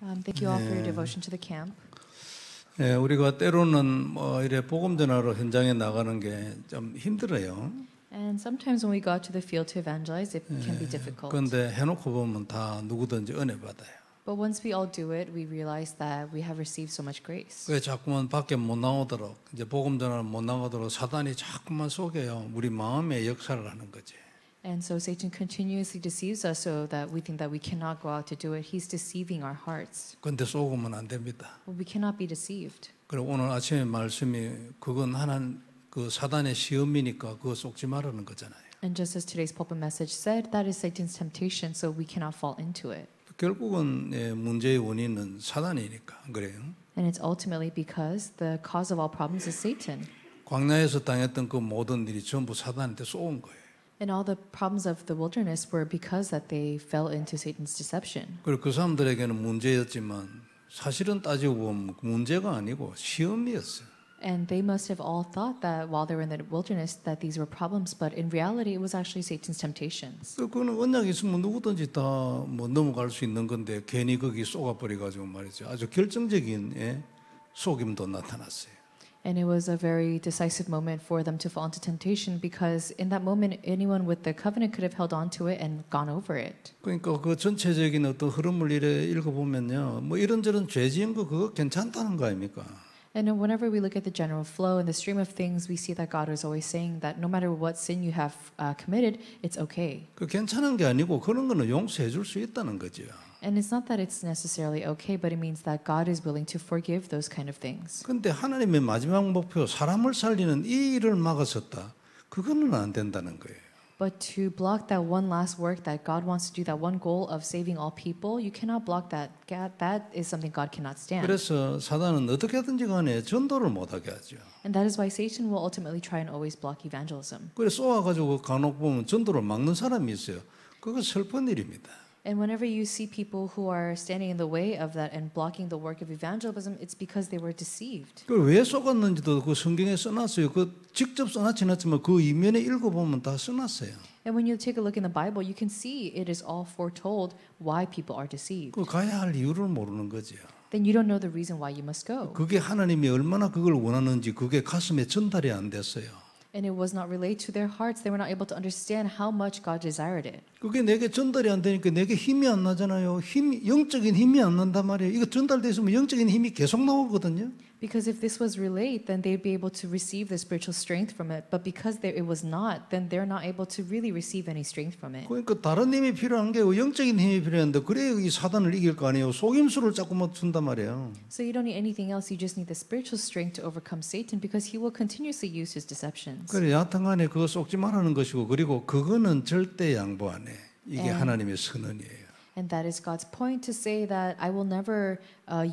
Thank you all for your devotion to the camp. 예, 우리가 때로는 이래 복음 전하러 현장에 나가는 게 좀 힘들어요. And sometimes when we go out to the field to evangelize, it can be difficult. 그런데 해놓고 보면 다 누구든지 은혜 받아요. But once we all do it, we realize that we have received so much grace. 왜 자꾸만 밖에 못 나오도록 이제 복음 전하러 못 나가도록 사단이 자꾸만 속여요. 우리 마음의 역사를 하는 거지. And so Satan continuously deceives us so that we think that we cannot go out to do it. He's deceiving our hearts. 그런데 속으면 안 됩니다. But we cannot be deceived. 그리고 오늘 아침에 말씀이 그건 하나님 그 사단의 시험이니까 그거 속지 말라는 거잖아요. And just as today's pulpit message said, that is Satan's temptation, so we cannot fall into it. 결국은 문제의 원인은 사단이니까 그래요. And it's ultimately because the cause of all problems is Satan. 광야에서 당했던 그 모든 일이 전부 사단한테 쏘은 거예요. And all the problems of the wilderness were because that they fell into Satan's deception. 그리고 그 사람들에게는 문제였지만 사실은 따지고 보면 문제가 아니고 시험이었어요. And they must have all thought that while they were in the wilderness that these were problems, but in reality it was actually Satan's temptations. 그거는 언약이 있으면 누구든지 다 뭐 넘어갈 수 있는 건데 괜히 거기 쏘아버려가지고 말이죠. 아주 결정적인 속임도 나타났어요. And it was a very decisive moment for them to fall into temptation because in that moment anyone with the covenant could have held on to it and gone over it. 그러니까 그 전체적인 어떤 흐름을 이래 읽어보면요. 뭐 이런저런 죄 지은 거 그거 괜찮다는 거 아닙니까? And whenever we look at the general flow and the stream of things, we see that God is always saying that no matter what sin you have committed, it's okay. 그 괜찮은 게 아니고 그런 거는 용서해 줄 수 있다는 거죠. And it's not that it's necessarily okay, but it means that God is willing to forgive those kind of things. 그런데 하나님의 마지막 목표 사람을 살리는 이 일을 막았었다. 그거는 안 된다는 거예요. But to block that one last work that God wants to do, that one goal of saving all people, you cannot block that. That is something God cannot stand. 그래서 사단은 어떻게든지 간에 전도를 못하게 하죠. And that is why Satan will ultimately try and always block evangelism. 그래서 쏘아가지고 간혹 보면 전도를 막는 사람이 있어요. 그거 슬픈 일입니다. And whenever you see people who are standing in the way of that and blocking the work of evangelism, it's because they were deceived. 그 왜 쏘았는지도 그 성경에 써놨어요. 그 직접 써놨지는 않지만 그 이면에 읽어보면 다 써놨어요. And when you take a look in the Bible, you can see it is all foretold why people are deceived. 그 가야 할 이유를 모르는 거죠. Then you don't know the reason why you must go. 그게 하나님이 얼마나 그걸 원하는지 그게 가슴에 전달이 안 됐어요. And it was not relayed to their hearts. They were not able to understand how much God desired it. 그게 내게 전달이 안 되니까 내게 힘이 안 나잖아요. 영적인 힘이 안 난단 말이에요. 이거 전달돼 있으면 영적인 힘이 계속 나오거든요. Because if this was relayed, then they'd be able to receive the spiritual strength from it. But because it was not, then they're not able to really receive any strength from it. 그러니까 다른 힘이 필요한 게 영적인 힘이 필요한데 그래야 이 사단을 이길 거 아니에요. 속임수를 자꾸만 준단 말이에요. So you don't need anything else. You just need the spiritual strength to overcome Satan because he will continuously use his deceptions. 그래 여하튼간에 그거 속지 말라는 것이고 그리고 그거는 절대 양보 안 해. 이게 하나님의 선언이에요. And that is God's point to say that I will never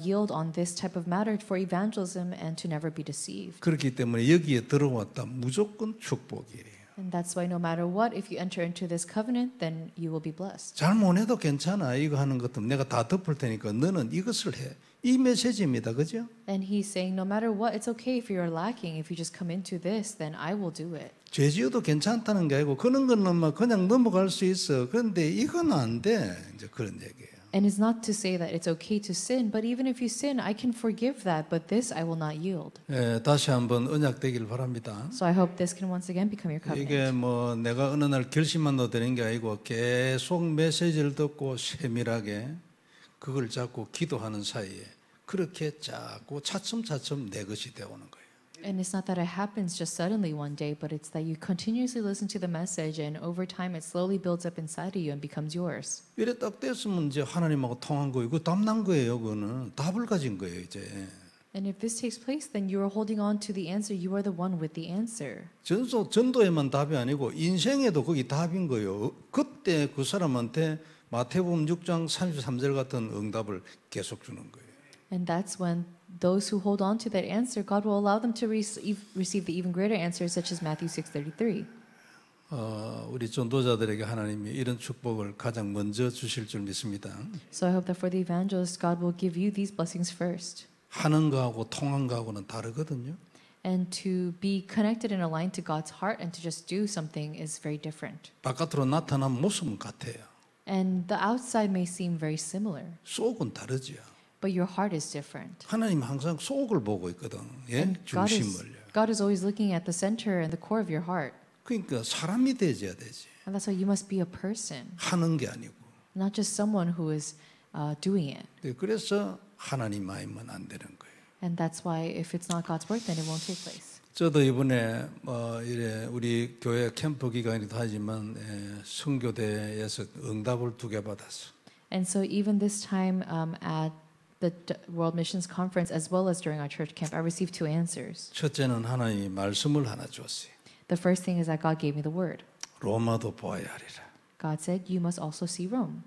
yield on this type of matter for evangelism and to never be deceived. 그렇기 때문에 여기에 들어왔다 무조건 축복이에요. And that's why no matter what, if you enter into this covenant, then you will be blessed. 잘 못해도 괜찮아. 이거 하는 것도 내가 다 덮을 테니까 너는 이것을 해. 이 메시지입니다. 그죠? And he's saying no matter what, it's okay if you're lacking. If you just come into this, then I will do it. 죄 지어도 괜찮다는 게 아니고 그런 거는 막 그냥 넘어갈 수 있어. 그런데 이건 안 돼. 이제 그런 얘기예요. And it's not to say that it's okay to sin, but even if you sin, I can forgive that, but this I will not yield. 예, 다시 한번 언약 되길 바랍니다. So I hope this can once again become your covenant. 이게 뭐 내가 어느 날 결심만도 되는 게 아니고 계속 메시지를 듣고 세밀하게 그걸 잡고 기도하는 사이에 그렇게 자꾸 차츰차츰 내 것이 되어오는 거예요. And it's not that it happens just suddenly one day, but it's that you continuously listen to the message and over time it slowly builds up inside of you and becomes yours. 이래 딱 됐으면 이제 하나님하고 통한 거예요. 그거 답난 거예요. 그거는 답을 가진 거예요. 이제. And if this takes place, then you are holding on to the answer. You are the one with the answer. 전도에만 답이 아니고 인생에도 거기 답인 거예요. 그때 그 사람한테 마태복음 6장 33절 같은 응답을 계속 주는 거예요. And that's when those who hold on to that answer, God will allow them to receive the even greater answers, such as Matthew 6:33. 우리 전도자들에게 하나님이 이런 축복을 가장 먼저 주실 줄 믿습니다. So I hope that for the evangelists, God will give you these blessings first. 하는 거하고 통한 거하고는 다르거든요. And to be connected and aligned to God's heart and to just do something is very different. 바깥으로 나타난 모습은 같아요. And the outside may seem very similar. 속은 다르지요. but your heart is different. 하나님 항상 속을 보고 있거든. 예? And God 중심을요. is always looking at the center and the core of your heart. 그러니까 사람이 되어야 되지. And that's why you must be a person, 하는 게 아니고. not just someone who is doing it. 네, 그래서 하나님 마음은 안 되는 거예요. And that's why if it's not God's work, then it won't take place. 저도 이번에 이래 우리 교회 캠프 기간이기도 하지만 선교대에서 응답을 2개 받았어. And so even this time at the World Missions Conference, as well as during our church camp, I received 2 answers. 첫째는 하나님이 말씀을 하나 줬어요. The first thing is that God gave me the word. 로마도 보아야 하리라. God said, you must also see Rome.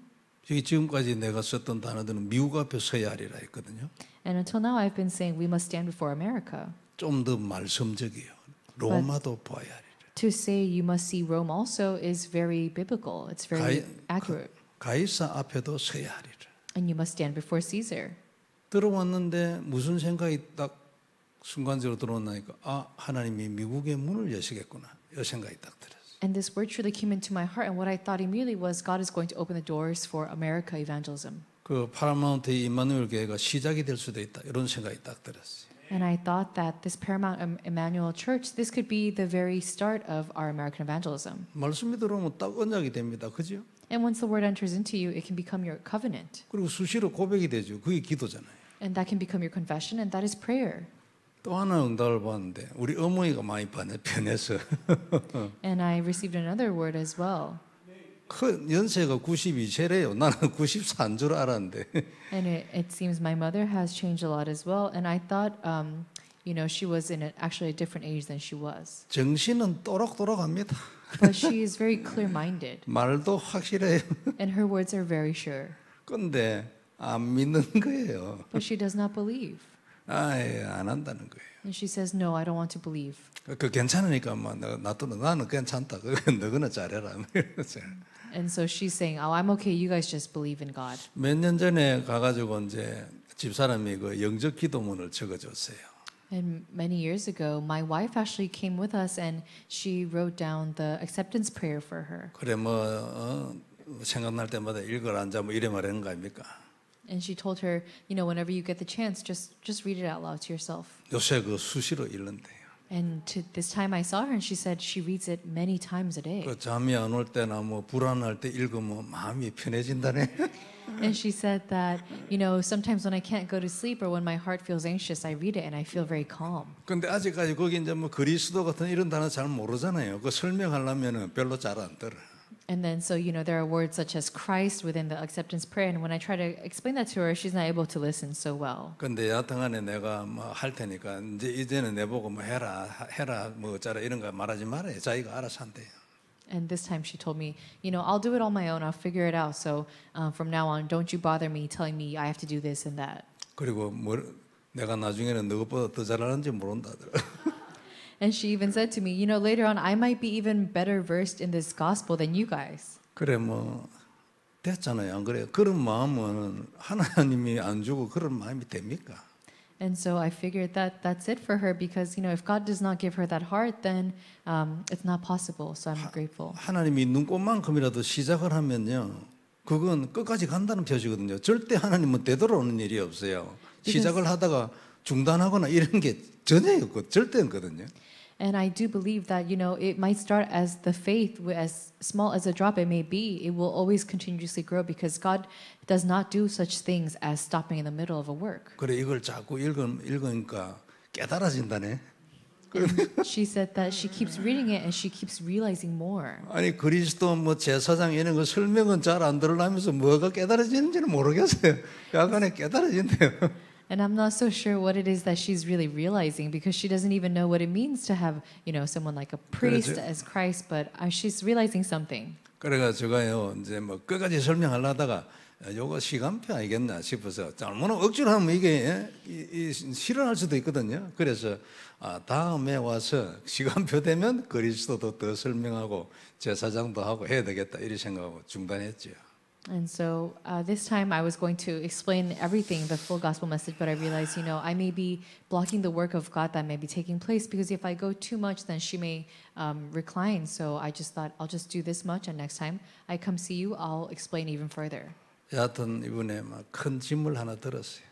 여기 지금까지 내가 썼던 단어들은 미국 앞에 서야 하리라 했거든요. And until now, I've been saying we must stand before America. 좀 더 말씀적이에요. 로마도 보아야 하리라. To say you must see Rome also is very biblical. It's very accurate. 가이사 앞에도 서야 하리라. And you must stand before Caesar. 들어왔는데 무슨 생각이 딱 순간적으로 들어오나니까 하나님이 미국의 문을 여시겠구나. 이 생각이 딱 들었어요. And this word truly came into my heart. And what I thought immediately was God is going to open the doors for America evangelism. 그 파라마운트 이마누엘 교회가 시작이 될 수도 있다. 이런 생각이 딱 들었어요. And I thought that this Paramount Emmanuel Church, this could be the very start of our American evangelism. 말씀이 들어오면 딱 언약이 됩니다. 그죠? And once the word enters into you, it can become your covenant. 그리고 수시로 고백이 되죠. 그게 기도잖아요. And that can become your confession, and that is prayer. 또 하나 응답을 받는데 우리 어머니가 많이 변해서 And I received another word as well. 큰 연세가 92세래요. 나는 94인 줄 알았는데 And it seems my mother has changed a lot as well. And I thought, she was in actually a different age than she was. 정신은 또락또락합니다. But she is very clear-minded. 말도 확실해요. And her words are very sure. 근데 안 믿는 거예요. But she does not believe. 안 한다는 거예요. And she says, no, I don't want to believe. 그 괜찮으니까 나는 괜찮다. 너는 잘해라. And so she's saying, I'm okay. You guys just believe in God. 몇 년 전에 가가지고 이제 집사람이 그 영적 기도문을 적어줬어요. And many years ago, my wife actually came with us and she wrote down the acceptance prayer for her. 그래 생각날 때마다 읽어라 앉아 이래 말하는 거 아닙니까? And she told her, whenever you get the chance, just read it out loud to yourself. 요새 그 수시로 읽는데요. And to this time I saw her and she said she reads it many times a day. 그 잠이 안 올 때나 불안할 때 읽으면 마음이 편해진다네. And she said that, sometimes when I can't go to sleep or when my heart feels anxious, I read it and I feel very calm. 근데 아직까지 거기 이제 그리스도 같은 이런 단어 잘 모르잖아요. 그 설명하려면은 별로 잘 안 들어. And then so there are words such as Christ within the acceptance prayer, and when I try to explain that to her, she's not able to listen so well. 근데 여하튼간에 내가 할 테니까 이제는 내 보고 해라 어쩌라 이런 거 말하지 말아요. 자기가 알아서 한대요. And this time she told me, I'll do it on my own. I'll figure it out. So from now on, don't you bother me telling me I have to do this and that. 그리고 내가 나중에는 너것보다 더 잘하는지 모른다더라. And she even said to me, later on, I might be even better versed in this gospel than you guys. 그래 됐잖아요. 안 그래요? 그런 마음은 하나님이 안 주고 그런 마음이 됩니까? And so I figured that that's it for her because, if God does not give her that heart, then it's not possible. So I'm grateful. 하나님이 눈꽃만큼이라도 시작을 하면요. 그건 끝까지 간다는 표시거든요. 절대 하나님은 되돌아오는 일이 없어요. 시작을 하다가 중단하거나 이런 게 전혀 없고 절대 없거든요. And I do believe that, it might start as the faith, as small as a drop it may be, it will always continuously grow because God does not do such things as stopping in the middle of a work. 그래 이걸 자꾸 읽으니까 깨달아진다네. And she said that she keeps reading it and she keeps realizing more. 아니 그리스도 제사장 이런 거 설명은 잘 안 들으려면서 뭐가 깨달아지는지는 모르겠어요. 약간의 깨달아진대요. And I'm not so sure what it is that she's really realizing because she doesn't even know what it means to have, someone like a priest as Christ, but she's realizing something. 그래가 제가요 이제 끝까지 설명하려다가 요거 시간표 아니겠나 싶어서 잘못 억지로 하면 이게 실현할 수도 있거든요. 그래서 다음에 와서 시간표 되면 그리스도도 더 설명하고 제사장도 하고 해야 되겠다 이렇게 생각하고 중단했죠. And so this time I was going to explain everything, the full gospel message, but I realized, I may be blocking the work of God that may be taking place because if I go too much, then she may recline. So I just thought I'll just do this much, and next time I come see you, I'll explain even further. 여하튼 이번에 큰 짐을 하나 들었어요.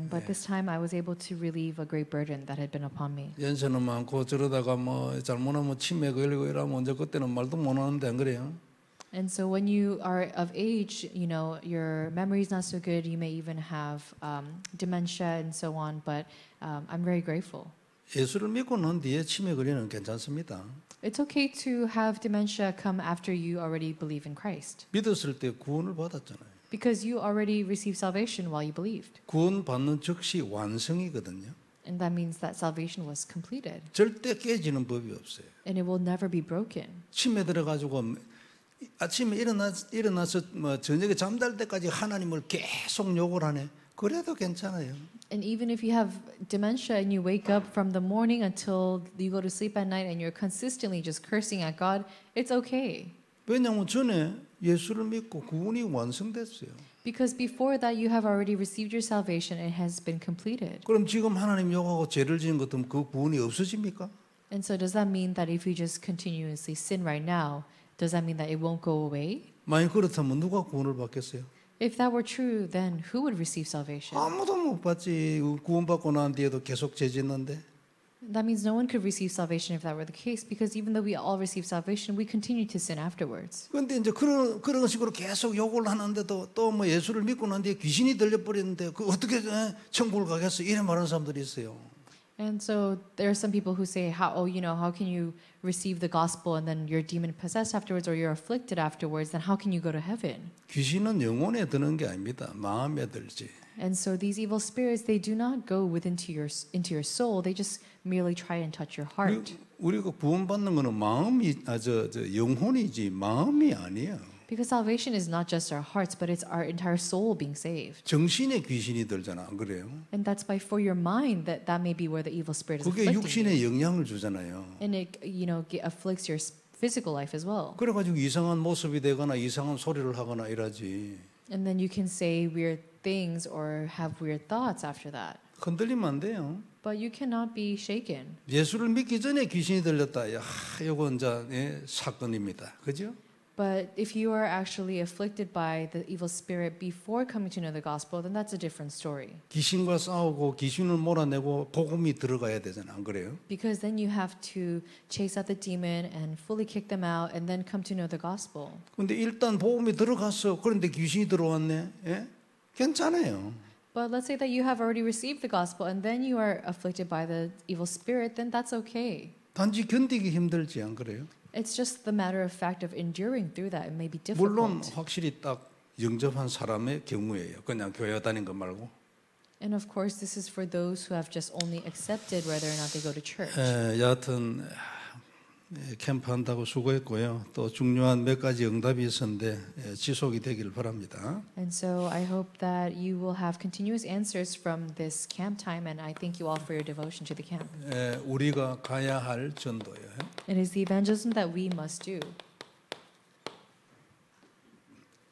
But this time I was able to relieve a great burden that had been upon me. 연세는 많고 저러다가 뭐 잘못하면 치매 걸리고 이러면 이제 그때는 말도 못 하는데 안 그래요? And so when you are of age, you know, your memory's not so good. You may even have dementia and so on. But I'm very grateful. 예수를 믿고 난 뒤에 치매 걸리는 괜찮습니다. It's okay to have dementia come after you already believe in Christ. 믿었을 때 구원을 받았잖아요. Because you already received salvation while you believed. 구원 받는 즉시 완성이거든요. And that means that salvation was completed. 절대 깨지는 법이 없어요. And it will never be broken. 치매 들어가지고 아침에 일어나서 뭐 저녁에 잠잘 때까지 하나님을 계속 욕을 하네. 그래도 괜찮아요. And even if you have dementia and you wake up from the morning until you go to sleep at night and you're consistently just cursing at God, it's okay. 왜냐하면 전에 예수를 믿고 구원이 완성됐어요. Because before that you have already received your salvation, it has been completed. 그럼 지금 하나님 욕하고 죄를 지은 것도 그 구원이 없어집니까? And so does that mean that if you just continuously sin right now, does that mean that it won't go away? 만약 그렇다면 누가 구원을 받겠어요? If that were true, then who would receive salvation? 아무도 못 받지. 구원받고 난 뒤에도 계속 죄 짓는데. That means no one could receive salvation if that were the case, because even though we all receive salvation, we continue to sin afterwards. 그런데 이제 그런 식으로 계속 욕을 하는데도 또 뭐 예수를 믿고 난 뒤에 귀신이 들려버렸는데 그 어떻게 천국을 가겠어? 이래 말하는 사람들이 있어요. And so there are some people who say, how can you receive the gospel and then you're demon possessed afterwards, or you're afflicted afterwards, then how can you go to heaven? 귀신은 영혼에 드는 게 아닙니다. 마음에 들지. And so these evil spirits, they do not go into your soul. They just merely try and touch your heart. 우리가 구원받는 거는 마음이 영혼이지 마음이 아니에요. Because salvation is not just our hearts, but it's our entire soul being saved. 정신에 귀신이 들잖아. 안 그래요? And that's by for your mind that may be where the evil spirit is 그게 afflicting 육신에 you. 영향을 주잖아요. And it afflicts your physical life as well. 그래가지고 이상한 모습이 되거나 이상한 소리를 하거나 이러지. And then you can say weird things or have weird thoughts after that. 흔들리면 안 돼요. But you cannot be shaken. 예수를 믿기 전에 귀신이 들렸다. 야, 이건 이제 사건입니다. 그죠? But if you are actually afflicted by the evil spirit before coming to know the gospel, then that's a different story. 귀신과 싸우고 귀신을 몰아내고 복음이 들어가야 되잖아. 안 그래요? Because then you have to chase out the demon and fully kick them out and then come to know the gospel. 근데 일단 복음이 들어갔어. 그런데 귀신이 들어왔네. 예? 괜찮아요. But let's say that you have already received the gospel and then you are afflicted by the evil spirit, then that's okay. 단지 견디기 힘들지 안 그래요? It's just the matter of fact of enduring through that. It may be 물론 difficult. 확실히 딱 영접한 사람의 경우예요. 그냥 교회 다닌 거 말고. And of course, this is for those who have just only accepted whether or not they go to church. 여하튼 캠프 한다고 수고했고요. 또 중요한 몇 가지 응답이 있었는데 지속이 되길 바랍니다. And so I hope that you will have continuous answers from this camp time, and I thank you all for your devotion to the camp. 우리가 가야 할 전도예요. It is the evangelism that we must do.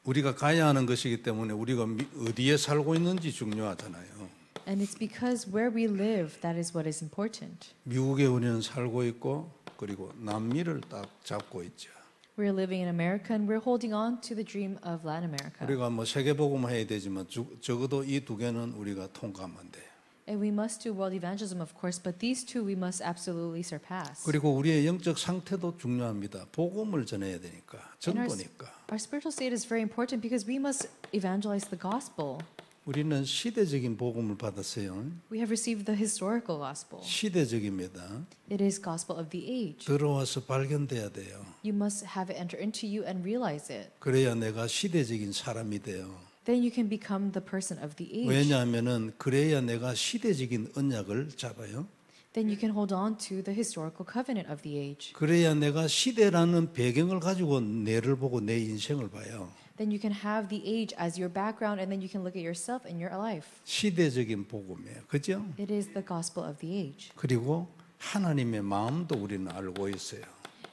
우리가 가야 하는 것이기 때문에 우리가 어디에 살고 있는지 중요하잖아요. And it's because where we live, that is what is important. 미국에 우리는 살고 있고 그리고 남미를 딱 잡고 있죠. We're living in America and we're holding on to the dream of Latin America. 우리가 뭐 세계복음 해야 되지만 적어도 이 두 개는 우리가 통과하면 돼요. And we must do world evangelism, of course, but these two we must absolutely surpass. 그리고 우리의 영적 상태도 중요합니다. 복음을 전해야 되니까, 전도니까. Our spiritual state is very important because we must evangelize the gospel. 우리는 시대적인 복음을 받았어요. We have received the historical gospel. 시대적입니다. It is gospel of the age. 들어와서 발견돼야 돼요. You must have it enter into you and realize it. 그래야 내가 시대적인 사람이 돼요. Then you can become the person of the age. 왜냐하면은 그래야 내가 시대적인 언약을 잡아요. Then you can hold on to the historical covenant of the age. 그래야 내가 시대라는 배경을 가지고 내를 보고 내 인생을 봐요. Then you can have the age as your background, and then you can look at yourself and your life. 시대적인 복음이에요. 그죠? It is the gospel of the age. 그리고 하나님의 마음도 우리는 알고 있어요.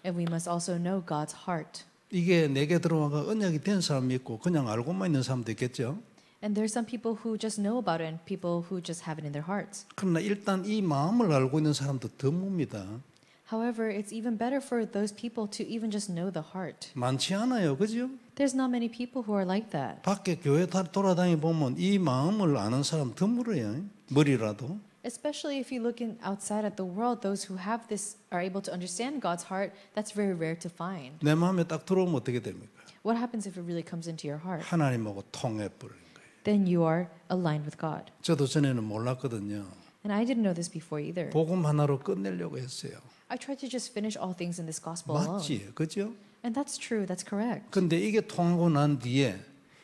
And we must also know God's heart. 이게 내게 들어와가 언약이 된 사람이 있고 그냥 알고만 있는 사람도 있겠죠. And there's some people who just know about it and people who just have it in their hearts. 그러나 일단 이 마음을 알고 있는 사람도 드뭅니다. However, it's even better for those people to even just know the heart. 많지 않아요. 그죠? There's not many people who are like that. 밖에 교회 돌아다니 보면 이 마음을 아는 사람 드물어요. 머리라도. Especially if you look outside at the world, those who have this are able to understand God's heart. That's very rare to find. 내 마음에 딱 들어오면 어떻게 됩니까? What happens if it really comes into your heart? 하나님하고 통해 버리는 거예요. Then you are aligned with God. 저도 전에는 몰랐거든요. And I didn't know this before either. 복음 하나로 끝내려고 했어요. I tried to just finish all things in this gospel alone. 맞지, 그죠? And that's true, that's correct. 근데 이게 통하고 난 뒤에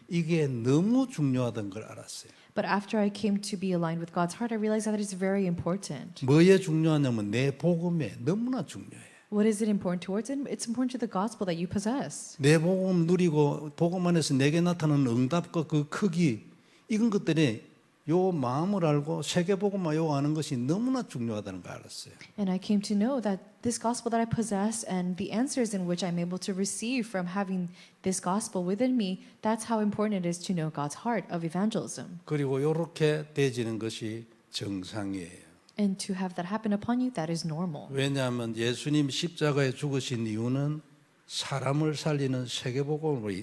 이게 너무 중요하다는 걸 알았어요. But after I came to be aligned with God's heart, I realized that it's very important. 뭐에 중요하냐면 내 복음에 너무나 중요해요. What is it important towards? It's important to the gospel that you possess. 내 복음 누리고 복음 안에서 내게 나타나는 응답과 그 크기 이런 것들이 요 마음을 알고 세계 복음만 요 아는 것이 너무나 중요하다는 걸 알았어요. And I came to know that this gospel that I possess and the answers in which I'm able to receive from having this gospel within me, that's how important it is to know God's heart of evangelism. 그리고 이렇게 되지는 것이 정상이에요. And to have that happen upon you, that is normal. 왜냐하면 예수님 십자가에 죽으신 이유는 사람을 살리는 세계 복음을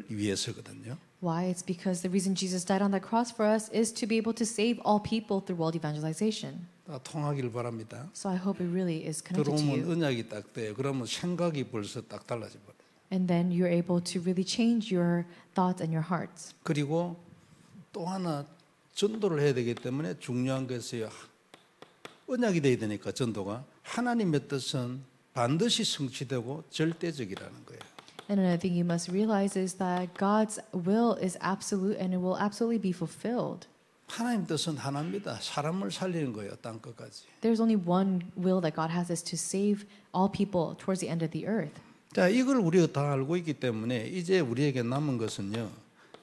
위해서거든요. Why? It's because the reason Jesus died on that cross for us is to be able to save all people through world evangelization. 다 통하길 바랍니다. So I hope it really is connected to 들어오면 you. 언약이 딱 돼요. 그러면 생각이 벌써 딱 달라져 버려요. And then you're able to really change your thoughts and your hearts. 그리고 또 하나 전도를 해야 되기 때문에 중요한 것이요. 언약이 돼야 되니까 전도가 하나님의 뜻은 반드시 성취되고 절대적이라는 거예요. And another thing you must realize is that God's will is absolute and it will absolutely be fulfilled. 하나님 뜻은 하나입니다. 사람을 살리는 거예요. 땅 끝까지. There's only one will that God has is to save all people towards the end of the earth. 자, 이걸 우리가 다 알고 있기 때문에 이제 우리에게 남은 것은요.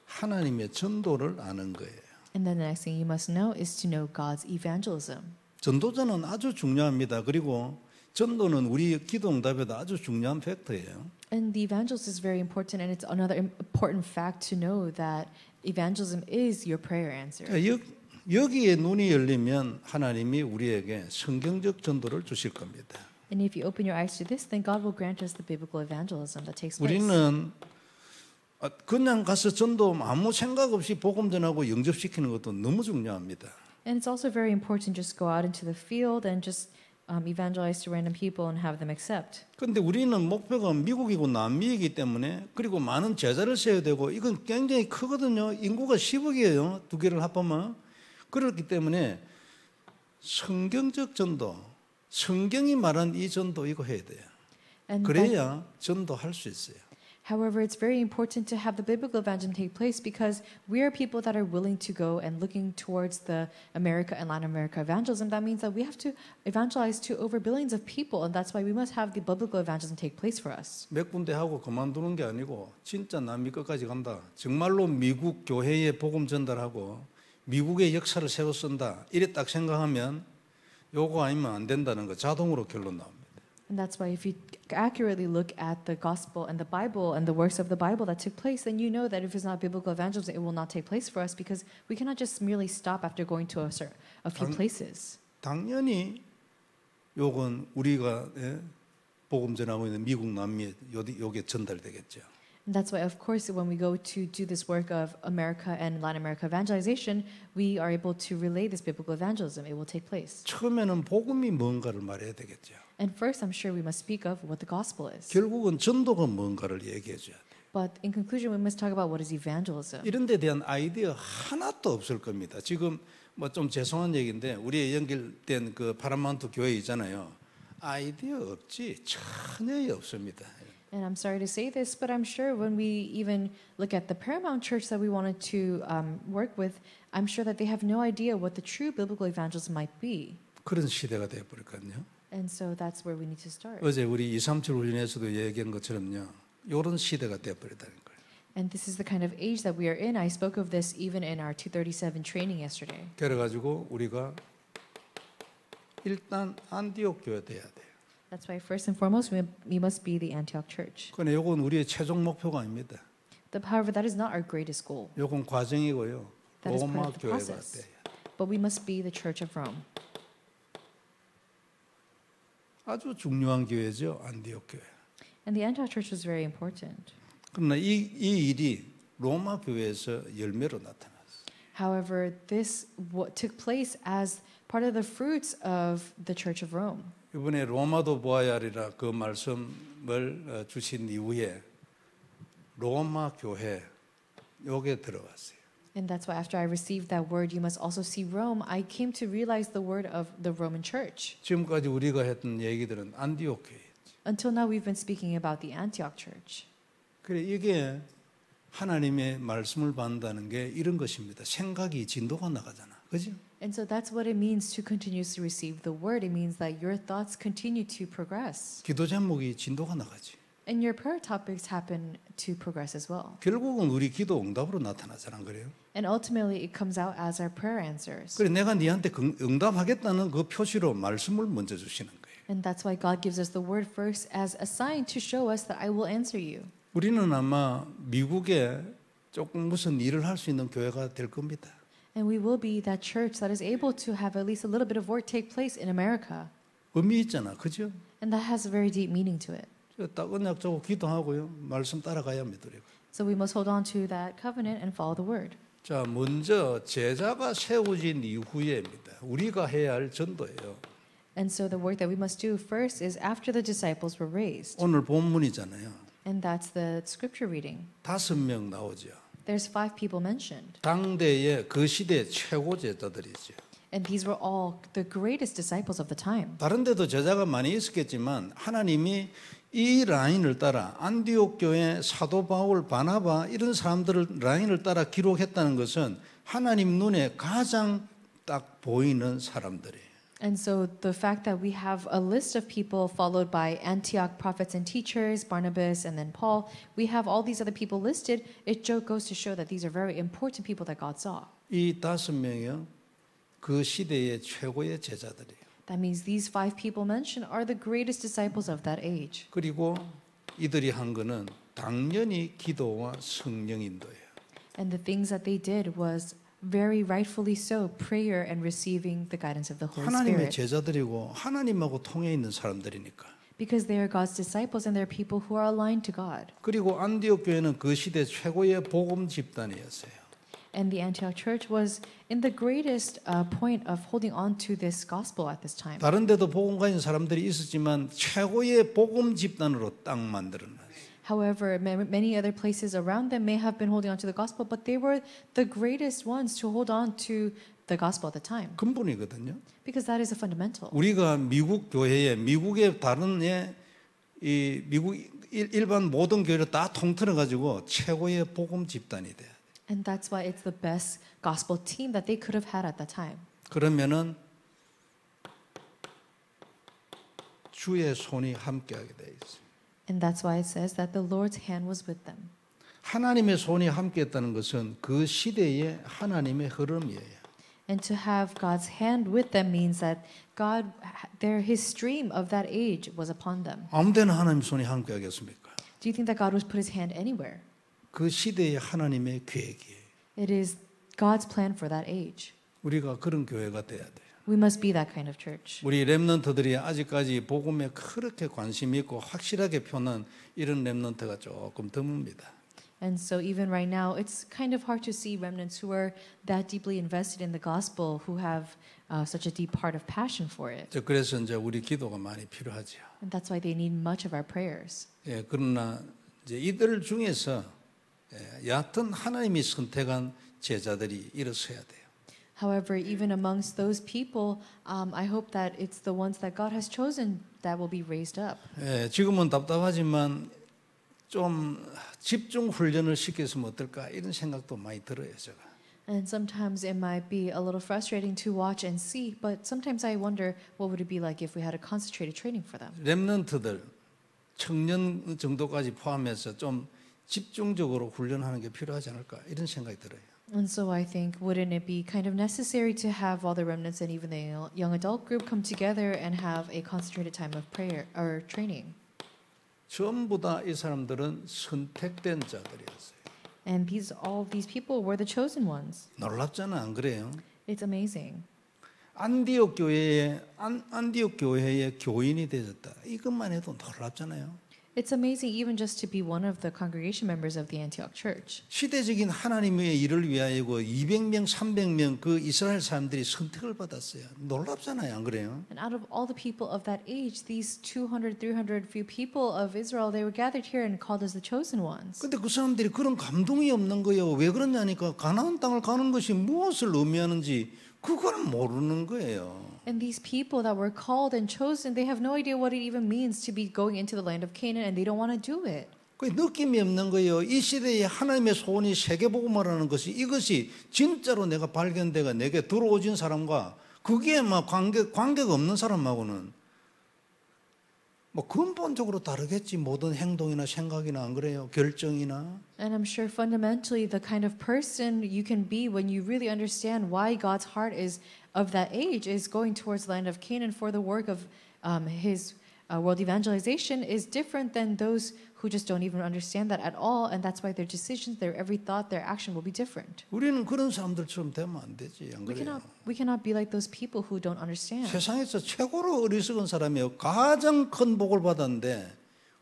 하나님의 전도를 아는 거예요. And then the next thing you must know is to know God's evangelism. 전도자는 아주 중요합니다. 그리고 전도는 우리 기도 응답에도 아주 중요한 팩터예요. And the evangelist is very important, and it's another important fact to know that evangelism is your prayer answer. 자, 여기에 눈이 열리면 하나님이 우리에게 성경적 전도를 주실 겁니다. And if you open your eyes to this, then God will grant us the biblical evangelism that takes place. 우리는 그냥 가서 전도 아무 생각 없이 복음 전하고 영접시키는 것도 너무 중요합니다. And it's also very important to just go out into the field and just evangelize to random people and have them accept. 그런데 우리는 목표가 미국이고 남미이기 때문에 그리고 많은 제자를 세워야 되고 이건 굉장히 크거든요. 인구가 10억이에요. 두 개를 합하면. 그렇기 때문에 성경적 전도, 성경이 말한 이 전도 이거 해야 돼요. And 그래야 전도할 수 있어요. however, it's very important to have the biblical evangelism take place because we are people that are willing to go and looking towards the America and Latin America evangelism. That means that we have to evangelize to over billions of people, and that's why we must have the biblical evangelism take place for us. 몇 군데 하고 그만두는 게 아니고 진짜 남미 끝까지 간다. 정말로 미국 교회에 복음 전달하고 미국의 역사를 세워 쓴다. 이래 딱 생각하면 요거 아니면 안 된다는 거 자동으로 결론 나옵니다. And that's why if you accurately look at the gospel and the Bible and the works of the Bible that took place, then you know that if it's not biblical evangelism, it will not take place for us because we cannot just merely stop after going to a few places. 당연히 요건 우리가 복음 전하고 있는 미국 남미에 요게 전달되겠죠. And that's why, of course, when we go to do this work of America and Latin America evangelization, we are able to relay this biblical evangelism. It will take place. 처음에는 복음이 뭔가를 말해야 되겠죠. And first, I'm sure we must speak of what the gospel is. 결국은 전도가 뭔가를 얘기해 줘야 돼요. But in conclusion, we must talk about what is evangelism. 이런 데 대한 아이디어 하나도 없을 겁니다. 지금 뭐 좀 죄송한 얘기인데 우리의 연결된 그 파라마운트 교회 있잖아요. 아이디어 없지 전혀 없습니다. And I'm sorry to say this, but I'm sure when we even look at the Paramount Church that we wanted to work with, I'm sure that they have no idea what the true biblical evangelism might be. 그런 시대가 되어버렸거든요. And so that's where we need to start. 어제 우리 237 훈련에서도 얘기한 것처럼요. 이런 시대가 되어버렸다는 거예요. And this is the kind of age that we are in. I spoke of this even in our 237 training yesterday. 그래가지고 우리가 일단 안디옥 교회 돼야 돼요. That's why first and foremost we must be the Antioch Church. 그런데 이건 우리의 최종 목표가 아닙니다. However, that is not our greatest goal. 이건 과정이고요. That is 로마 part of the 교회가 process. 돼요. But we must be the Church of Rome. 아주 중요한 교회죠. 안디옥 교회. And the Antioch Church was very important. 그러나 이 일이 로마 교회에서 열매로 나타났어요. However, this took place as part of the fruits of the Church of Rome. 이번에 로마도 보아야 하리라 그 말씀을 주신 이후에 로마 교회 요게 들어왔어요. And that's why after I received that word, you must also see Rome, I came to realize the word of the Roman Church. 지금까지 우리가 했던 얘기들은 안디옥 교회였지. Until now, we've been speaking about the Antioch Church. 그래 이게 하나님의 말씀을 받는다는 게 이런 것입니다. 생각이 진도가 나가잖아. 그죠? And so that's what it means to continuously receive the word. It means that your thoughts continue to progress. 기도 제목이 진도가 나가지. And your prayer topics happen to progress as well. 결국은 우리 기도 응답으로 나타나잖아. 그래요? And ultimately, it comes out as our prayer answers. 그래 내가 네한테 응답하겠다는 그 표시로 말씀을 먼저 주시는 거예요. And that's why God gives us the word first as a sign to show us that I will answer you. 우리는 아마 미국에 조금 무슨 일을 할 수 있는 교회가 될 겁니다. And we will be that church that is able to have at least a little bit of work take place in America. 의미 있잖아. 그죠? And that has a very deep meaning to it. 딱 언약 잡고 기도하고요. 말씀 따라가야 합니다. So we must hold on to that covenant and follow the word. 자, 먼저 제자가 세워진 이후에입니다. 우리가 해야 할 전도예요. And so the work that we must do first is after the disciples were raised. 오늘 본문이잖아요. And that's the scripture reading. 5명 나오죠. There's 5 people mentioned. 당대의 그 시대 최고 제자들이죠. And these were all the greatest disciples of the time. 다른 데도 제자가 많이 있었겠지만 하나님이 이 라인을 따라 안디옥 교회 사도 바울, 바나바 이런 사람들을 라인을 따라 기록했다는 것은 하나님 눈에 가장 딱 보이는 사람들이에요. And so the fact that we have a list of people followed by Antioch prophets and teachers, Barnabas and then Paul, we have all these other people listed, it goes to show that these are very important people that God saw. 이 5명이요. 그 시대의 최고의 제자들이에요. That means these 5 people mentioned are the greatest disciples of that age. 그리고 이들이 한 거는 당연히 기도와 성령 인도예요. And the things that they did was very rightfully so, prayer and receiving the guidance of the Holy 하나님의 Spirit. 제자들이고 하나님하고 통해 있는 사람들이니까. Because they are God's disciples and they're people who are aligned to God. 그리고 안디옥 교회는 그 시대 최고의 복음 집단이었어요. And the Antioch church was in the greatest point of holding on to this gospel at this time. 다른 데도 복음 가진 사람들이 있었지만 최고의 복음 집단으로 딱 만들어놨어요. However, many other places around them may have been holding on to the gospel, but they were the greatest ones to hold on to the gospel at the time. 근본이거든요. Because that is a fundamental. 우리가 미국 교회에 미국의 다른 이 미국 일반 모든 교회를 다 통틀어 가지고 최고의 복음 집단이 돼야 돼. And that's why it's the best gospel team that they could have had at that time. 그러면은 주의 손이 함께하게 돼 있어요. And that's why it says that the Lord's hand was with them. 하나님의 손이 함께했다는 것은 그 시대의 하나님의 흐름이에요. And to have God's hand with them means that God, his stream of that age was upon them. 아무데나 하나님 손이 함께하겠습니까? Do you think that God would put his hand anywhere? 그 시대의 하나님의 계획이에요. It is God's plan for that age. 우리가 그런 교회가 돼야 돼요. We must be that kind of church. 우리 렘넌트들이 아직까지 복음에 그렇게 관심이 있고 확실하게 표는 이런 렘넌트가 조금 드뭅니다. And so even right now, it's kind of hard to see remnants who are that deeply invested in the gospel, who have such a deep heart of passion for it. 그래서 이제 우리 기도가 많이 필요하죠. And that's why they need much of our prayers. 예, 그러나 이제 이들 중에서 여하튼 하나님이 선택한 제자들이 일어서야 돼요. However, even amongst those people, I hope that it's the ones that God has chosen that will be raised up. 예, 지금은 답답하지만 좀 집중 훈련을 시켰으면 어떨까 이런 생각도 많이 들어요, 제가. And sometimes it might be a little frustrating to watch and see, but sometimes I wonder what would it be like if we had a concentrated training for them. 렘넌트들 청년 정도까지 포함해서 좀 집중적으로 훈련하는 게 필요하지 않을까 이런 생각이 들어요. And so I think, wouldn't it be kind of necessary to have all the remnants and even the young adult group come together and have a concentrated time of prayer or training? 전부 다 이 사람들은 선택된 자들이었어요. And all these people were the chosen ones. 놀랍잖아, 안 그래요? It's amazing. 안디옥 교회의 교인이 되었다. 이것만 해도 놀랍잖아요. It's amazing even just to be one of the congregation members of the Antioch church. 시대적인 하나님의 일을 위하여 200명, 300명 그 이스라엘 사람들이 선택을 받았어요. 놀랍잖아요, 안 그래요? And out of all the people of that age, these 200, 300 few people of Israel, they were gathered here and called as the chosen ones. 근데 그 사람들이 그런 감동이 없는 거예요. 왜 그러냐니까 가나안 땅을 가는 것이 무엇을 의미하는지 그걸 모르는 거예요. And these people that were called and chosen, they have no idea what it even means to be going into the land of Canaan, and they don't want to do it. 그 느낌이 없는 거예요. 이 시대에 하나님의 소원이 세계복음화라는 것이 이것이 진짜로 내가 발견되가 내게 들어오진 사람과 그게 막 관계가 없는 사람하고는 뭐 근본적으로 다르겠지. 모든 행동이나 생각이나 안 그래요? 결정이나. And I'm sure fundamentally the kind of person you can be when you really understand why God's heart is of that age is going towards the land of Canaan for the work of His world evangelization is different than those who just don't even understand that at all, and that's why their decisions, their every thought, their action will be different. 우리는 그런 사람들처럼 되면 안 되지. 안 그래요? We cannot be like those people who don't understand. 세상에서 최고로 어리석은 사람이요. 가장 큰 복을 받았는데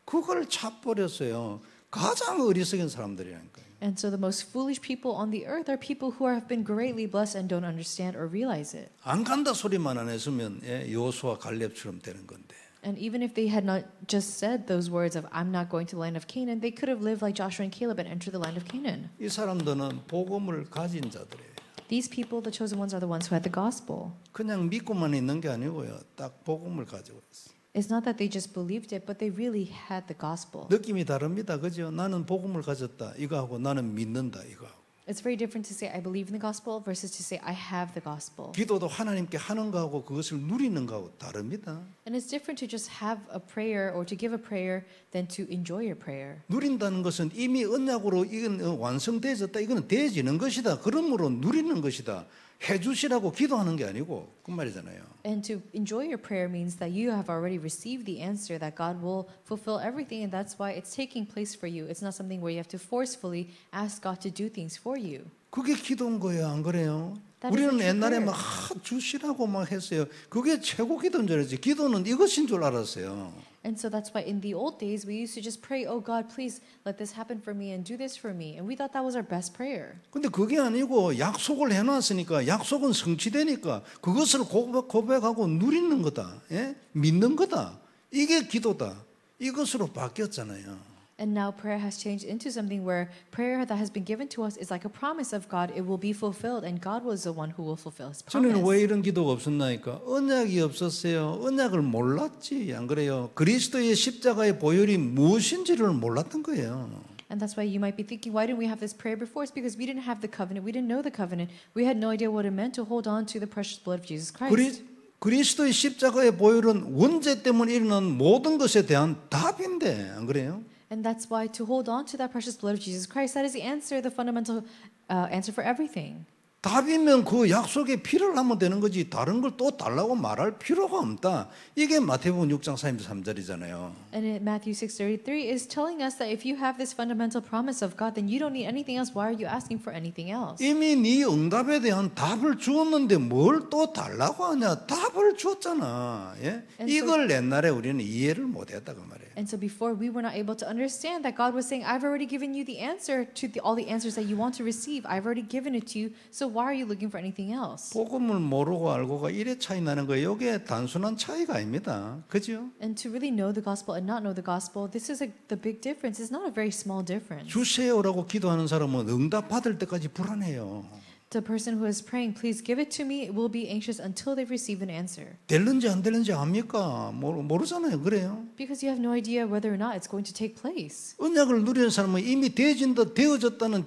그걸 차버렸어요. 가장 어리석은 사람들이라니까요. And so the most foolish people on the earth are people who have been greatly blessed and don't understand or realize it. 안 간다 소리만 안 했으면 여호수아 갈렙처럼 되는 건데. And even if they had not just said those words of I'm not going to the land of Canaan, they could have lived like Joshua and Caleb and entered the land of Canaan. 이 사람들은 복음을 가진 자들이에요. These people, the chosen ones, are the ones who had the gospel. 그냥 믿고만 있는 게 아니고요. 딱 복음을 가지고 있어요. It's not that they just believed it, but they really had the gospel. 느낌이 다릅니다. 그죠? 나는 복음을 가졌다. 이거하고 나는 믿는다. 이거하고. It's very different to say I believe in the gospel versus to say I have the gospel. 기도도 하나님께 하는 거하고 그것을 누리는 거하고 다릅니다. And it's different to just have a prayer or to give a prayer than to enjoy your prayer. 누린다는 것은 이미 언약으로 이건 완성되어졌다. 이거는 되어지는 것이다. 그러므로 누리는 것이다. 해주시라고 기도하는 게 아니고 그 말이잖아요. And to enjoy your prayer means that you have already received the answer, that God will fulfill everything, and that's why it's taking place for you. It's not something where you have to forcefully ask God to do things for you. 그게 기도인 거예요. 안 그래요? That is 우리는 a true 옛날에 prayer. 막 주시라고 막 했어요. 그게 최고 기도인 줄 알았지. 기도는 이것인 줄 알았어요. And so that's why in the old days we used to just pray, oh God, please let this happen for me and do this for me. And we thought that was our best prayer. 근데 그게 아니고 약속을 해놨으니까 약속은 성취되니까 그것을 고백하고 누리는 거다. 예? 믿는 거다. 이게 기도다. 이것으로 바뀌었잖아요. And now prayer has changed into something where prayer that has been given to us is like a promise of God. It will be fulfilled, and God was the one who will fulfill His promise. 저는 왜 이런 기도가 없었나니까 언약이 없었어요. 언약을 몰랐지. 안 그래요? 그리스도의 십자가의 보혈이 무엇인지를 몰랐던 거예요. And that's why you might be thinking, why didn't we have this prayer before? It's because we didn't have the covenant. We didn't know the covenant. We had no idea what it meant to hold on to the precious blood of Jesus Christ. 그리스도의 십자가의 보혈은 원죄 때문에 일어난 모든 것에 대한 답인데 안 그래요? And that's why to hold on to that precious blood of Jesus Christ, that is the answer, the fundamental answer for everything. 답이면 그 약속에 피를 하면 되는 거지 다른 걸 또 달라고 말할 필요가 없다. 이게 마태복음 6장 33절이잖아요. And in Matthew 6:33 is telling us that if you have this fundamental promise of God, then you don't need anything else. Why are you asking for anything else? 이미 네 응답에 대한 답을 주었는데 뭘 또 달라고 하냐. 답을 주었잖아. 예? 이걸 옛날에 우리는 이해를 못했다 그 말이에요. And so before we were not able to understand that God was saying, I've already given you the answer to all the answers that you want to receive. I've already given it to you. So why are you looking for anything else? 복음을 모르고 알고가 이래 차이 나는 거예요. 이게 단순한 차이가 아닙니다. 그죠? And to really know the gospel and not know the gospel, this is the big difference. It's not a very small difference. 주세요라고 기도하는 사람은 응답 받을 때까지 불안해요. The person who is praying, please give it to me, will be anxious until they receive an answer. 될는지 안 될는지 압니까? 모르잖아요. 그래요? Because you have no idea whether or not it's going to take place. 언약을 누리는 사람은 이미 되어진다는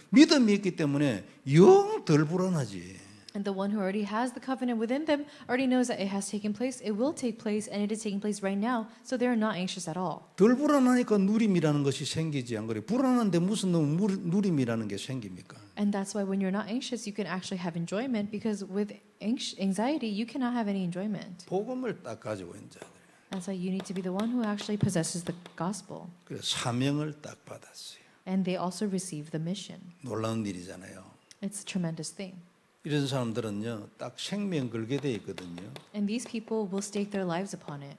믿음이 있기 때문에 영 덜 불안하지. And the one who already has the covenant within them already knows that it has taken place, it will take place, and it is taking place right now, so they are not anxious at all. 덜 불안하니까 누림이라는 것이 생기지 안 그래? 불안한데 무슨 누림이라는 게 생깁니까? And that's why when you're not anxious, you can actually have enjoyment, because with anxiety, you cannot have any enjoyment. 복음을 딱 가지고 있는 자들. That's why you need to be the one who actually possesses the gospel. 그래서 사명을 딱 받았어요. And they also receive the mission. 놀라운 일이잖아요. It's a tremendous thing. 이런 사람들은요, 딱 생명 걸게 돼 있거든요. And these people will stake their lives upon it.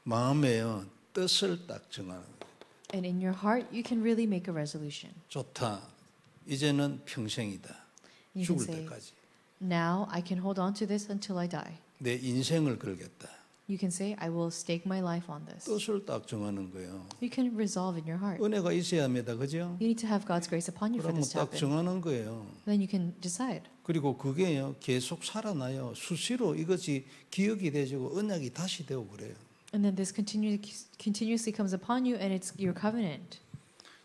마음에요, 뜻을 딱 정하는 거예요. And in your heart, you can really make a resolution. 좋다. 이제는 평생이다. You can 죽을 say, 때까지. now I can hold on to this until I die. 내 인생을 걸겠다. You can say, I will stake my life on this. 뜻을 딱 정하는 거예요. You can resolve in your heart. 은혜가 있어야 합니다. 그죠? You need to have God's grace upon you for 그러면 this to 딱 happen. 정하는 거예요. Then you can decide. 그리고 그게요 계속 살아나요. 수시로 이것이 기억이 되지고 언약이 다시 되고 그래요. And then this continuously comes upon you and it's your covenant.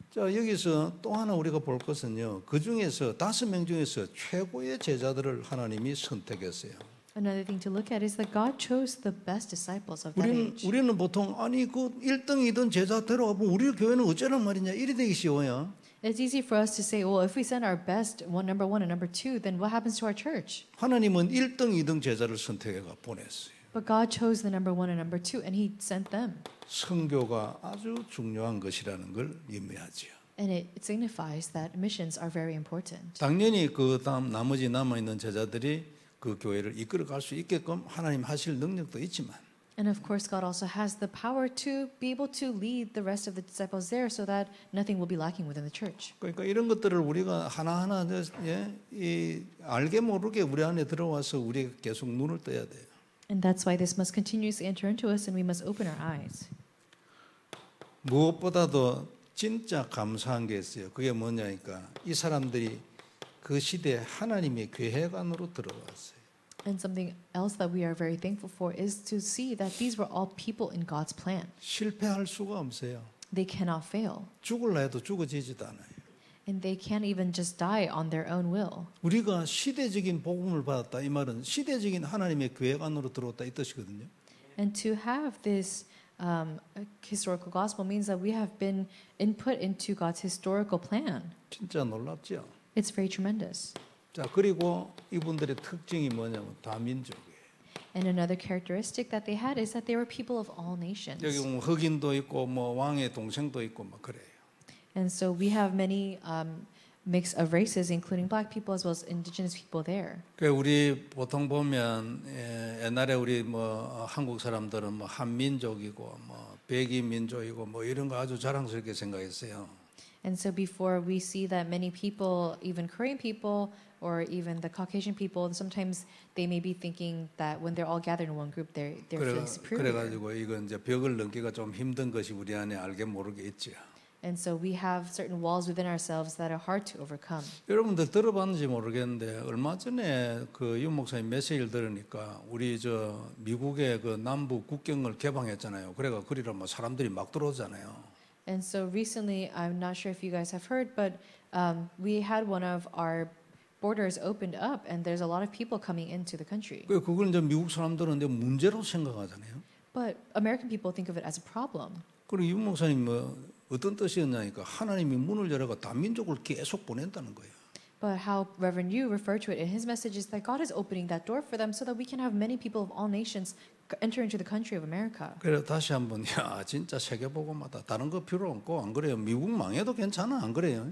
자 여기서 또 하나 우리가 볼 것은요. 그 중에서 5명 중에서 최고의 제자들을 하나님이 선택했어요. Another thing to look at is that God chose the best disciples of that age. 우리는 보통 아니 그 1등, 2등 제자 데려가 보면 우리 교회는 어쩌란 말이냐 이래 되기 쉬워요. It's easy for us to say, well, if we send our best, number one and number two, then what happens to our church? 하나님은 1등, 2등 제자를 선택해가 보냈어요. But God chose the number one and number two, and He sent them. 선교가 아주 중요한 것이라는 걸 의미하지요. And it signifies that missions are very important. 당연히 그 다음 나머지 남아 있는 제자들이 그 교회를 이끌어 갈 수 있게끔 하나님 하실 능력도 있지만 And of course, God also has the power to be able to lead the rest of the disciples there so that nothing will be lacking within the church. 그러니까 이런 것들을 우리가 하나하나 이 알게 모르게 우리 안에 들어와서 우리가 계속 눈을 떠야 돼요. And that's why this must continuously enter into us and we must open our eyes. 무엇보다도 진짜 감사한 게 있어요. 그게 뭐냐니까 이 사람들이 그 시대에 하나님의 계획 안으로 들어왔어요. And something else that we are very thankful for is to see that these were all people in God's plan. 실패할 수가 없어요. They cannot fail. 죽을라 해도 죽어지지도 않아요. And they can't even just die on their own will. 우리가 시대적인 복음을 받았다 이 말은 시대적인 하나님의 계획 안으로 들어왔다 이 뜻이거든요. And to have this historical gospel means that we have been input into God's historical plan. 진짜 놀랍죠. It's very tremendous. 자 그리고 이분들의 특징이 뭐냐면 다민족이에요. And another characteristic that they had is that they were people of all nations. 여기 보면 흑인도 있고 뭐 왕의 동생도 있고 막 그래요. And so we have many mix of races, including black people as well as indigenous people there. 그 우리 보통 보면 옛날에 우리 뭐 한국 사람들은 뭐 한민족이고 뭐 백인 민족이고 뭐 이런 거 아주 자랑스럽게 생각했어요. And so before we see that many people, even Korean people or even the Caucasian people, sometimes they may be thinking that when they're all gathered in one group, they're feeling superior. 그래가지고 이건 이제 벽을 넘기가 좀 힘든 것이 우리 안에 알게 모르게 있죠. And so we have certain walls within ourselves that are hard to overcome. 여러분들 들어봤는지 모르겠는데 얼마 전에 그 윤 목사님 메시지를 들으니까 우리 저 미국의 그 남부 국경을 개방했잖아요. 그래가 그리라 뭐 사람들이 막 들어오잖아요. And so recently, I'm not sure if you guys have heard, but we had one of our borders opened up, and there's a lot of people coming into the country. 그걸 이제 미국 사람들은 이제 문제로 생각하잖아요. But American people think of it as a problem. 그리고 윤 목사님 뭐 어떤 뜻이었냐니까 하나님이 문을 열어가 다민족을 계속 보낸다는 거예요. But how Reverend Yu referred to it in his message is that God is opening that door for them so that we can have many people of all nations enter into the country of America. 그래서 다시 한번 야 진짜 세계복음화다. 다른 거 필요 없고 안 그래요. 미국 망해도 괜찮아 안 그래요.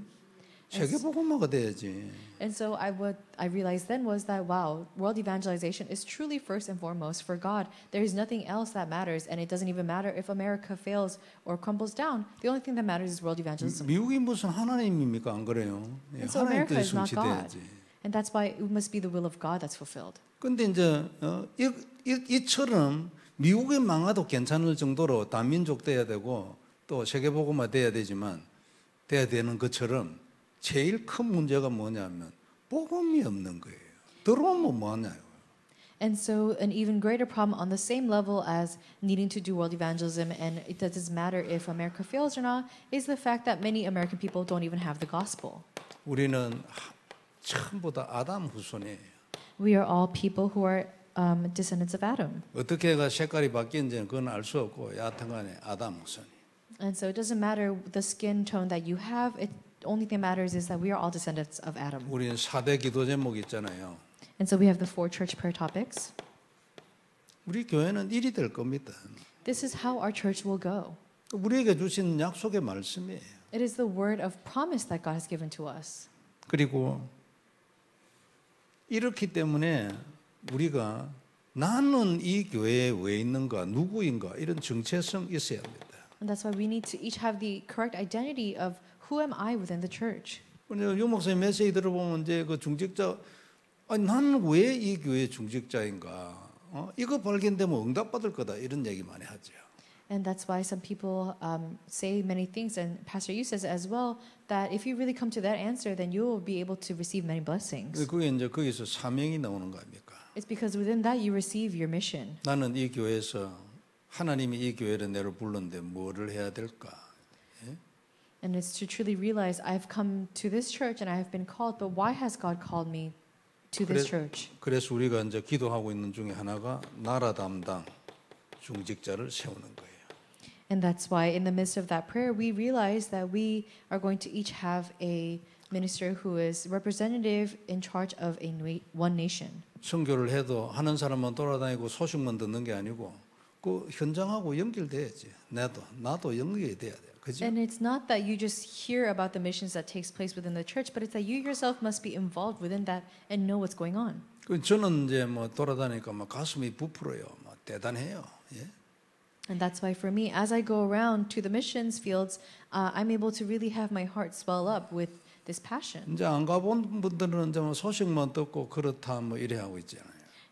세계복음화가 돼야지. And so what I realized then was that wow, world evangelization is truly first and foremost for God. There is nothing else that matters, and it doesn't even matter if America fails or crumbles down. The only thing that matters is world evangelism. 미국이 무슨 하나님입니까 안 그래요? 예, And so 하나님 America 뜻이 is not God, 성취돼야지. and that's why it must be the will of God that's fulfilled. 근데 이제 이처럼 미국이 망해도 괜찮을 정도로 다민족 돼야 되고 또 세계복음화 돼야 되지만 돼야 되는 것처럼 제일 큰 문제가 뭐냐면 복음이 없는 거예요. 들어오면 뭐하냐요. And so an even greater problem on the same level as needing to do world evangelism, and it doesn't matter if America fails or not, is the fact that many American people don't even have the gospel. 우리는 전부 다 아담 후손이에요. We are all people who are descendants of Adam. 어떻게 해가 색깔이 바뀌는지는 그건 알 수 없고 여하튼간에 아담 후손이. And so it doesn't matter the skin tone that you have. The only thing that matters is that we are all descendants of Adam. 우리는 4대 기도 제목 있잖아요. And so we have the 4 church prayer topics. 우리 교회는 일이 될 겁니다. This is how our church will go. 우리에게 주신 약속의 말씀이에요. It is the word of promise that God has given to us. 그리고 이렇기 때문에 우리가 나는 이 교회에 왜 있는가, 누구인가 이런 정체성 있어야 합니다. And that's why we need to each have the correct identity of who am I within the church. 유 목사님 메시지 들어보면 이제 그 중직자, 아니 나는 왜 이 교회 중직자인가? 이거 발견되면 응답받을 거다 이런 얘기 많이 하죠. And that's why some people say many things, and Pastor Yu says as well that if you really come to that answer, then you will be able to receive many blessings. 그게 이제 거기서 사명이 나오는 거 아닙니까? It's because within that you receive your mission. 나는 이 교회에서 하나님이 이 교회를 내를 불렀는데 뭐를 해야 될까? And it's to truly realize I've come to this church and I have been called, but why has God called me to this church? 그래서 우리가 이제 기도하고 있는 중에 하나가 나라 담당 중직자를 세우는 거예요. And that's why in the midst of that prayer, we realize that we are going to each have a minister who is representative in charge of one nation. 선교를 해도 하는 사람만 돌아다니고 소식만 듣는 게 아니고 그 현장하고 연결돼야지. 나도 연결이 돼야 돼. 그죠? And it's not that you just hear about the missions that takes place within the church, but it's that you yourself must be involved within that and know what's going on. 저는 이제 뭐 돌아다니까 막 가슴이 부풀어요. 막 대단해요. 예? And that's why for me, as I go around to the missions fields, I'm able to really have my heart swell up with this passion. 이제 안 가본 분들은 이제 뭐 소식만 듣고 그렇다 뭐 이래 하고 있잖아요.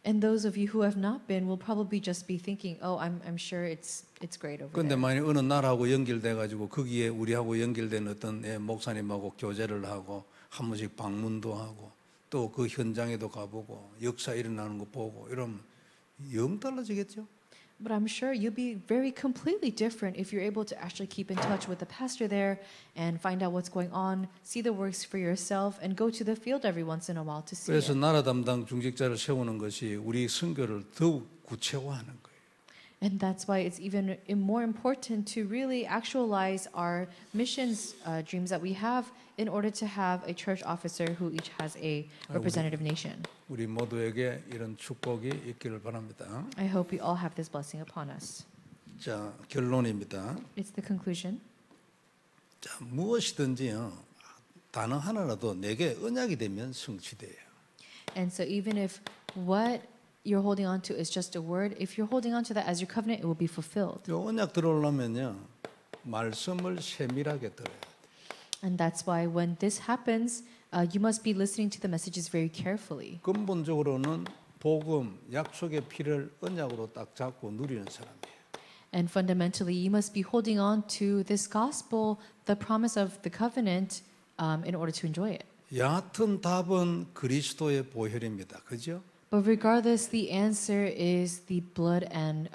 And those of you who have not been will probably just be thinking, "Oh, I'm sure it's great over 그런데 there." 만약 어느 나라하고 연결돼 가지고 거기에 우리하고 연결된 어떤 목사님하고 교제를 하고 한 번씩 방문도 하고 또 그 현장에도 가보고 역사 일어나는 거 보고 이러면 영 달라지겠죠? But I'm sure you'll be very completely different if you're able to actually keep in touch with the pastor there and find out what's going on, see the works for yourself, and go to the field every once in a while to see 그래서 it. 나라 담당 중직자를 세우는 것이 우리 선교를 더욱 구체화하는 거예요. And that's why it's even more important to really actualize our missions dreams that we have in order to have a church officer who each has a representative nation. 우리 모두에게 이런 축복이 있기를 바랍니다. I hope we all have this blessing upon us. 자, 결론입니다. It's the conclusion. 자, 무엇이든지요. 단어 하나라도 내게 언약이 되면 성취돼요. And so even if what you're holding on to is just a word, if you're holding on to that as your covenant, it will be fulfilled. 요 언약 들어오려면요. 말씀을 세밀하게 들어야 돼요. And that's why when this happens, you must be listening to the messages very carefully. 근본적으로는 복음, 약속의 피를 언약으로 딱 잡고 누리는 사람이에요. And fundamentally, you must be holding on to this gospel, the promise of the covenant, in order to enjoy it. 여하튼 답은 그리스도의 보혈입니다. 그죠? But regardless, the answer is the blood and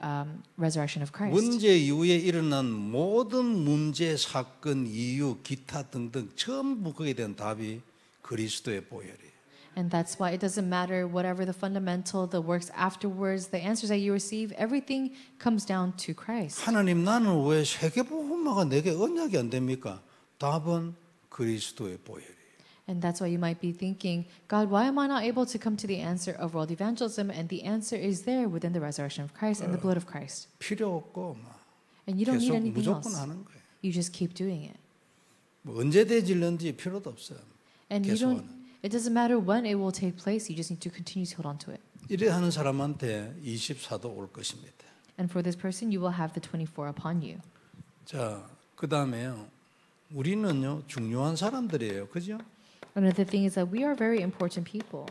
resurrection of Christ. 문제 이후에 일어난 모든 문제, 사건, 이유, 기타 등등 전부 거기에 대한 답이 그리스도의 보혈이에요. And that's why it doesn't matter whatever the fundamental, the works afterwards, the answers that you receive, everything comes down to Christ. 하나님 나는 왜 세계복음화가 내게 언약이 안 됩니까? 답은 그리스도의 보혈이에요. And that's why you might be thinking, God, why am I not able to come to the answer of world evangelism? And the answer is there within the resurrection of Christ and the blood of Christ. 필요 없고 막 And you don't need 계속 anything 무조건 else. 하는 거예요. You just keep doing it. 뭐 언제 되질는지 필요도 없어요. And you 계속 don't, it doesn't matter when it will take place, you just need to continue to hold on to it. 이래 하는 사람한테 24도 올 것입니다. And for this person, you will have the 24 upon you. 자, 그다음에요. 우리는요 중요한 사람들이에요, 그죠? Another thing is that we are very important people.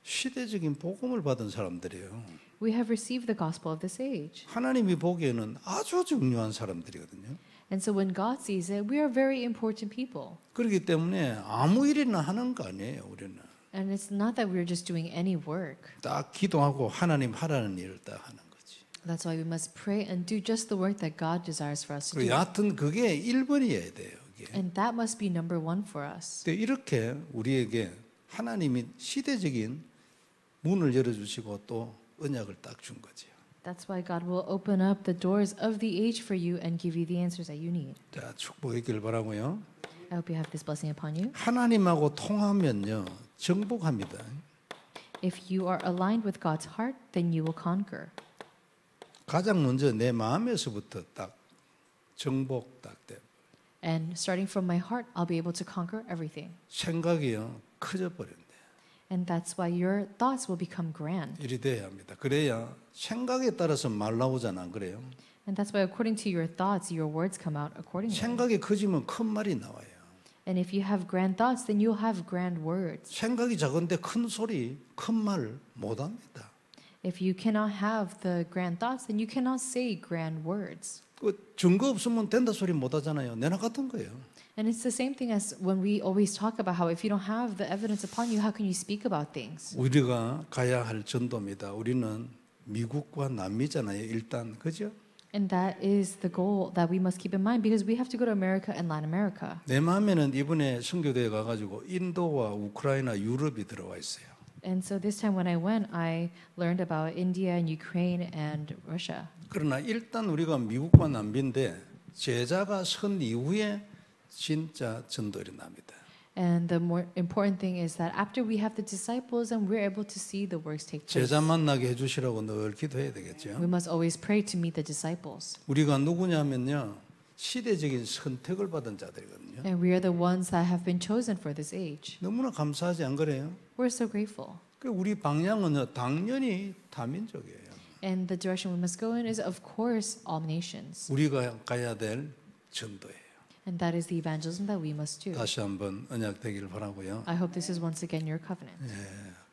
시대적인 복음을 받은 사람들이에요. We have received the gospel of this age. 하나님이 보기에는 아주 중요한 사람들이거든요. And so when God sees it, we are very important people. 그렇기 때문에 아무 일이나 하는 거 아니에요, 우리는. And it's not that we're just doing any work. 딱 기도하고 하나님 하라는 일을 딱 하는 거지. That's why we must pray and do just the work that God desires for us to do. 여하튼 그게 1번이어야 돼요. 이게. And that must be number one for us. 근데 이렇게 우리에게 하나님이 시대적인 문을 열어주시고 또 언약을 딱 준 거지요. That's why God will open up the doors of the age for you and give you the answers that you need. 자, 축복이길 바라고요. I hope you have this blessing upon you. 하나님하고 통하면요 정복합니다. If you are aligned with God's heart, then you will conquer. 가장 먼저 내 마음에서부터 딱 정복 딱 돼. And starting from my heart, I'll be able to conquer everything. 생각이요 커져 버린대. And that's why your thoughts will become grand. 이리 돼야 합니다. 그래야 생각에 따라서 말 나오잖아, 안 그래요? And that's why according to your thoughts, your words come out accordingly. 생각이 커지면 큰 말이 나와요. And if you have grand thoughts, then you'll have grand words. 생각이 작은데 큰 소리, 큰 말 못합니다. If you cannot have the grand thoughts, then you cannot say grand words. 그 증거 없으면 된다 소리 못하잖아요. 내나 같은 거예요. And it's the same thing as when we always talk about how if you don't have the evidence upon you, how can you speak about things? 우리가 가야 할 전도입니다. 우리는 미국과 남미잖아요. 일단 그죠? And that is the goal that we must keep in mind because we have to go to America and Latin America. 내 마음에는 이번에 선교대에 가가지고 인도와 우크라이나, 유럽이 들어와 있어요. And so this time when I went, I learned about India and Ukraine and Russia. 그러나 일단 우리가 미국과 남미인데 제자가 선 이후에 진짜 전도 일어납니다. And the more important thing is that after we have the disciples and we're able to see the works take place, 제자 만나게 해주시라고 늘 기도해야 we 되겠죠. must always pray to meet the disciples. 우리가 누구냐면요, 시대적인 선택을 받은 자들이거든요. And we are the ones that have been chosen for this age. 너무나 감사하지 안 그래요? We're so grateful. 그 우리 방향은요, 당연히 다민족이에요. And the direction we must go in is, of course, all nations. 우리가 가야 될 전도예요. And that is the evangelism that we must do. 다시 한번 언약 되기를 바라고요. I hope this is once again your covenant.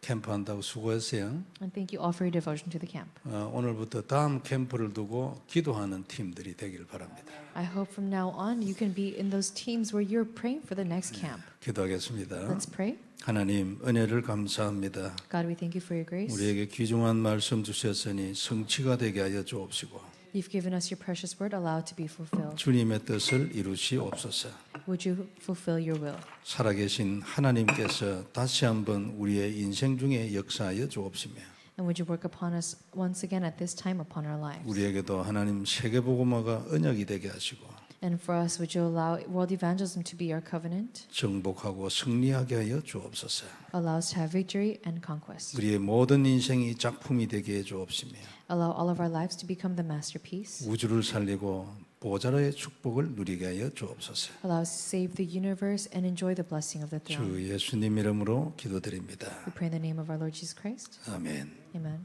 캠프 한다고 수고했어요. And thank you all for your devotion to the camp. 오늘부터 다음 캠프를 두고 기도하는 팀들이 되기를 바랍니다. I hope from now on you can be in those teams where you're praying for the next camp. 기도하겠습니다. Let's pray. 하나님 은혜를 감사합니다. God, we thank you for your grace. 우리에게 귀중한 말씀 주셨으니 성취가 되게 하여 주옵시고 You've given us your precious word, allow it to be fulfilled. 주님의 뜻을 이루시옵소서. Would you fulfill your will? 살아계신 하나님께서 다시 한번 우리의 인생 중에 역사하여 주옵시며 And would you work upon us once again at this time upon our lives? 우리에게도 하나님 세계복음화가 언약이 되게 하시고 And for us, would you allow world evangelism to be our covenant? 정복하고 승리하게 하여 주옵소서. Allow us to have victory and conquest. 우리의 모든 인생이 작품이 되게 해 주옵시며 Allow all of our lives to become the masterpiece. 우주를 살리고 보좌로의 축복을 누리게 하여 주옵소서. Allow us to save the universe and enjoy the blessing of the throne. 주 예수님 이름으로 기도드립니다. We pray in the name of our Lord Jesus Christ. 아멘. Amen.